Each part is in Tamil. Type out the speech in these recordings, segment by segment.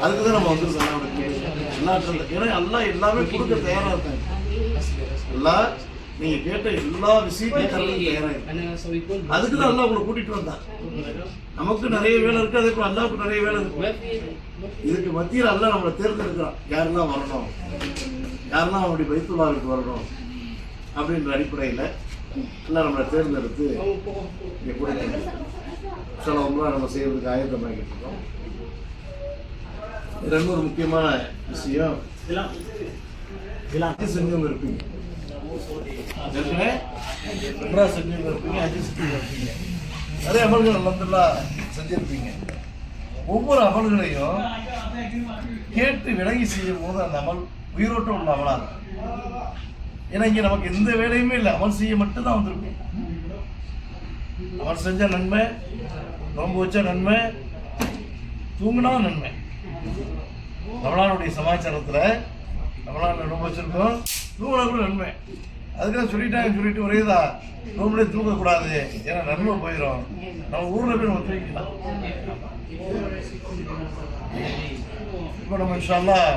அதுக்கு தான் நம்ம வந்துருக்கோம். ஏன்னா எல்லாம் எல்லாமே கொடுக்க தயாராக இருக்காங்க. எல்லாம் நீங்க கேட்ட எல்லா விஷயத்தையும் தரதுக்கு தயாராக. அதுக்கு தான் எல்லாம் உங்களை கூட்டிட்டு வந்தான். நமக்கு நிறைய வேலை இருக்கு, அதுக்கு அல்லாவுக்கு நிறைய வேலை இருக்கு. இதுக்கு மத்தியில் எல்லாம் நம்மளை தேர்ந்தெடுக்கிறான். யாரெல்லாம் வரணும், யாரெல்லாம் அவனுடைய பைத்துல்லாவுக்கு வரணும் அப்படின்ற அடிப்படையில் எல்லாம் நம்மளை தேர்ந்தெடுத்து இங்கே கூட சில நம்ம செய்யறதுக்கு ஆயத்தமாகிட்டு இருக்கோம். இன்னொரு முக்கியமான விஷயம், செஞ்சவங்க இருப்பீங்க, செஞ்சவங்க இருப்பீங்க, அஜி செஞ்சவங்க இருப்பீங்க, நிறைய அமல்கள் அல்ஹம்துலில்லாஹ் செஞ்சிருப்பீங்க. ஒவ்வொரு அமல்களையும் கேட்டு விலகி செய்யும் போது அந்த அமல் உயிரோட்டம் உள்ள அமலாக இருக்கும். ஏன்னா இங்கே நமக்கு எந்த வேலையுமே இல்லை, அமல் செய்ய மட்டும்தான் வந்திருக்கும். அமல் செஞ்ச நன்மை, நோன்பு வச்ச நன்மை, தூங்கினா நன்மை. ரமலானுடைய சமாச்சாரத்தில் ரமலான் நோன்பு வச்சிருக்கோம், தூங்கினா கூட நன்மை. அதுக்காக சொல்லிட்டு ஒரேதா நோம்புலே தூங்கக்கூடாது, ஏன்னா நன்மை போயிடும். நம்ம ஊரில் போய் நம்ம தூங்கிக்கலாம். இப்போ நம்ம இன்ஷா அல்லாஹ்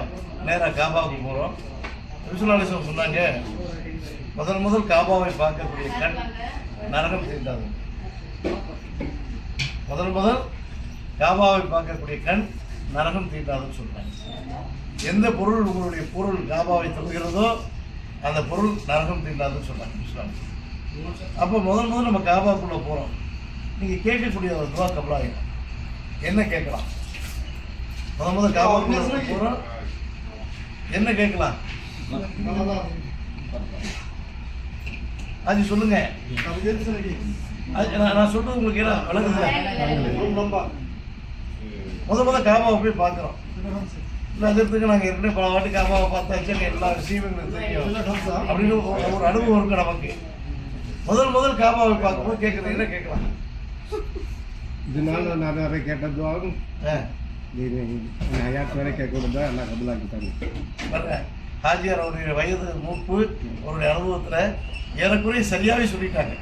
நேராக காபாவுக்கு போகிறோம். விசுவாலிசம் சொன்னாங்க, முதல் காபாவை பார்க்கக்கூடிய கண் நரகம் தீண்டாது. முதல் காபாவை பார்க்கக்கூடிய கண் நரகம் தீண்டாதுன்னு சொல்றாங்க. எந்த பொருள் உங்களுடைய பொருள் காபாவை தொடுகிறதோ அந்த பொருள் நரகம் தீண்டாதுன்னு சொல்றாங்க இஸ்லாம். அப்போ முதல் நம்ம காபாக்குள்ள போறோம். நீங்க கேட்கக்கூடிய ஒரு துவா கபலாயிடும். என்ன கேட்கலாம்? முதல் காபாக்குள்ள போறோம், என்ன கேட்கலாம்? அது சொல்லுங்க. நான் சொல்றது உங்களுக்கு என்ன விளங்குது? முதல் காபாவை போய் பார்க்குறோம். இல்லை அதுக்கு நாங்கள் ஏற்கனவே பல வாட்டி காபாவை பார்த்தாச்சு, எல்லா விஷயங்களும் தெரியும் அப்படின்னு ஒரு அனுபவம் இருக்கு நமக்கு. முதல் காபாவை பார்க்கும்போது கேட்குறது என்ன கேட்கலாம்? இதனால நான் நிறைய கேட்டதும் ஹயாத் வேலை கேட்கக்கூடாது, எல்லாம் கபலாக்கிட்டாங்க. பாருங்க, ஹாஜியார் அவருடைய வயது மூப்பு அவருடைய அனுபவத்தில் ஏறக்குறைய சரியாகவே சொல்லிட்டாங்க.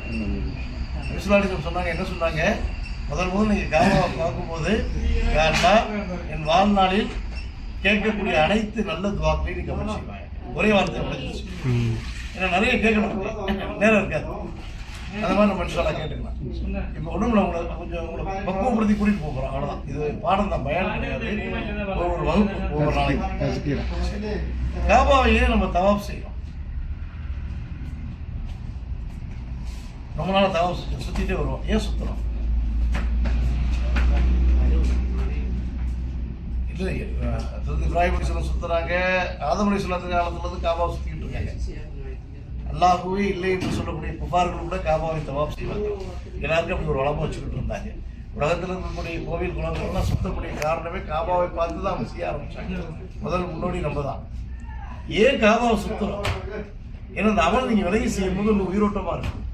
விசுவாலிசம் சொன்னாங்க, என்ன சொன்னாங்க? முதல் நீங்கள் காபாவை பார்க்கும்போது, என் வாழ்நாளில் கேட்கக்கூடிய அனைத்து நல்ல துவாக்களையும் நீங்கள் கவனம் செய்வாங்க. ஒரே வார்த்தை முடிஞ்சிச்சு. ஏன்னா நிறைய கேட்கணும், நேரம் இருக்காது. அந்த மாதிரி நம்ம இன்ஷா அல்லாஹ் கேட்டுக்கலாம். இப்போ உடம்புல கொஞ்சம் பக்குவப்படுத்தி கூட்டிகிட்டு போகிறோம், அவ்வளோதான். இது பாடம் தான், பயன் கிடையாது. ஒரு வகுப்பு ஒவ்வொரு நாளைக்கு காபாவையே நம்ம தவாப் செய்யணும். ரொம்ப நாள் தவாப் சுற்றிட்டே வருவோம். ஏன் சுற்றுறோம்? இல்லை, இப்ராஹிம் அலைஹிஸ்ஸலாம் சுற்றுறாங்க, ஆதம் அலைஹிஸ்ஸலாத்து காலத்துலேருந்து காபாவை சுற்றிக்கிட்டு இருக்காங்க. அல்லாஹுவே இல்லை என்று சொல்லக்கூடிய புகார்கள் கூட காபாவை தவாப் செய்வாங்க. எல்லாருக்கும் அப்படி ஒரு வளமாக வச்சுக்கிட்டு இருந்தாங்க. உலகத்தில் இருக்கக்கூடிய கோவில் குளங்கள்லாம் சுத்தக்கூடிய காரணமே காபாவை பார்த்து தான் அவங்க செய்ய ஆரம்பிச்சாங்க. முதல் முன்னோடி நம்ம தான். ஏன் காபாவை சுற்றுறோம்? ஏன்னா அந்த அமல் நீங்கள் விலகி செய்யும் போது ஒரு உயிரோட்டமாக இருக்கும்.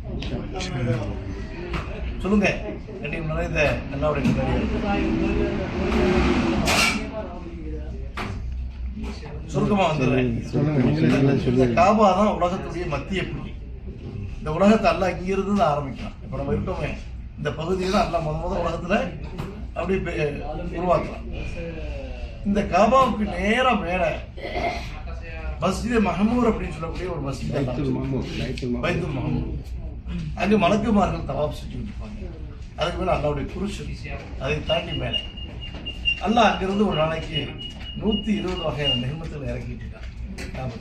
சொல்லுங்க, கண்டிப்பாக நிறைய அல்லாவுடைய சுருக்கமா வந்து காபா தான் உலகத்துடைய மத்திய புள்ளி. இந்த உலகத்தை அல்லாஹ் இங்கிருந்து தான் ஆரம்பிக்கலாம். இப்ப நம்ம இருக்கோமே இந்த பகுதியை தான் அல்லாஹ் முதல் உலகத்துல அப்படி உருவாக்கலாம். இந்த காபாவுக்கு நேரா மேல மஸ்ஜித் மஹமூர் அப்படின்னு சொல்லக்கூடிய ஒரு மஸ்ஜித், பைத்துல் மஹமூர். அங்கே மலக்குமார்கள் தவாப் செஞ்சுட்டு இருப்பாங்க. அதுக்கு மேலே அல்லாவுடைய குருஷ், அதை தாண்டி மேலே அல்லாஹ் அங்கிருந்து ஒரு நாளைக்கு 120 வகையான நிகழ்மத்தில் இறக்கிட்டு இருக்காங்க.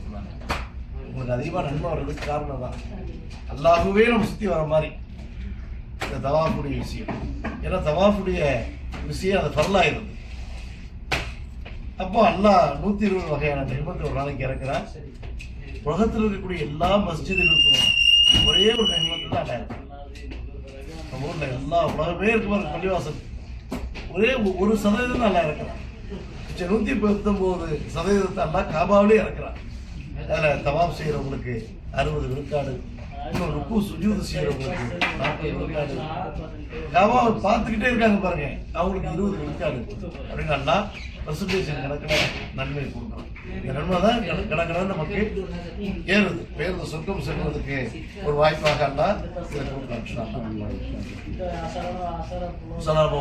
உங்களுக்கு அதிகமாக நன்மை வர்றதுக்கு காரணம் தான் அல்லாஹுவே நம்ம சுற்றி வர மாதிரி இந்த தவாஃபுடைய விஷயம். ஏன்னா தவாஃபுடைய விஷயம் அது ஃபர்லாயிருது. அப்போ அல்லாஹ் 120 வகையான நிகழ்மத்தை ஒரு நாளைக்கு இறக்குறான். உலகத்தில் இருக்கக்கூடிய எல்லா மஸ்ஜிதுகளுக்கும் ஒரே ஒரு நிகழ்மத்தில் தான் அல்லா இருக்கு. நம்ம ஊரில் எல்லா உலகமே இருக்கு பள்ளிவாசல், ஒரே 1% நல்லா இருக்கிறான். 119% எல்லாம் காபாவிலே இறக்குறான். அதில் தவாப் செய்கிறவங்களுக்கு 60 விழுக்காடு, இன்னும் ருக்கு சுஜூது செய்கிறவங்களுக்கு 40 விழுக்காடு, காபாவை பார்த்துக்கிட்டே இருக்காங்க பாருங்க, அவங்களுக்கு 20 விழுக்காடு அப்படின்னு எல்லாம் பர்சன்டேஜன் கணக்கில் நன்மை கொடுக்குறோம். இந்த நன்மை தான் கணக்கில் நமக்கு ஏறுது. பேருந்து சொர்க்கம் செல்வதற்கு ஒரு வாய்ப்பாக எல்லாம் இதை கொடுக்கலாம்.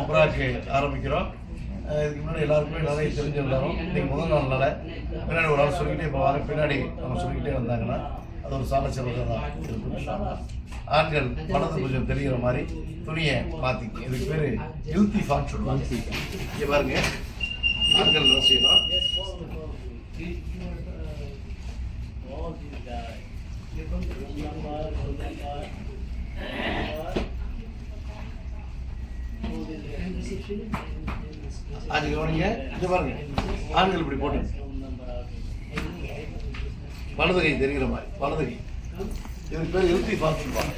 உம்ராக்கு ஆரம்பிக்கிறோம். இதுக்கு முன்னாடி எல்லாருக்குமே நிறைய தெரிஞ்சிருந்தாலும் இன்னைக்கு முதல் நாள்னால பின்னாடி ஒரு ஆள் சொல்லிக்கிட்டே போவாங்க, பின்னாடி நம்ம சொல்லிக்கிட்டே வந்தாங்கன்னா அது ஒரு சால சிறப்பாக தான் இருக்கும். ஆண்கள் படத்தை கொஞ்சம் தெரிகிற மாதிரி துணியை மாற்றிக்க. இதுக்கு பேர் ஹெல்த்தி ஃபார்ம் சொல்லுவாங்க. இங்கே பாருங்க, ஆண்கள் என்ன செய்யணும், அது கவனிங்க. இங்கே பாருங்க, ஆண்கள் இப்படி போட்டு வலது கை தெரிகிற மாதிரி, வலது கை. இதுக்கு பேர் ஹெல்த்தி ஃபார்ம் சொல்லுவாங்க.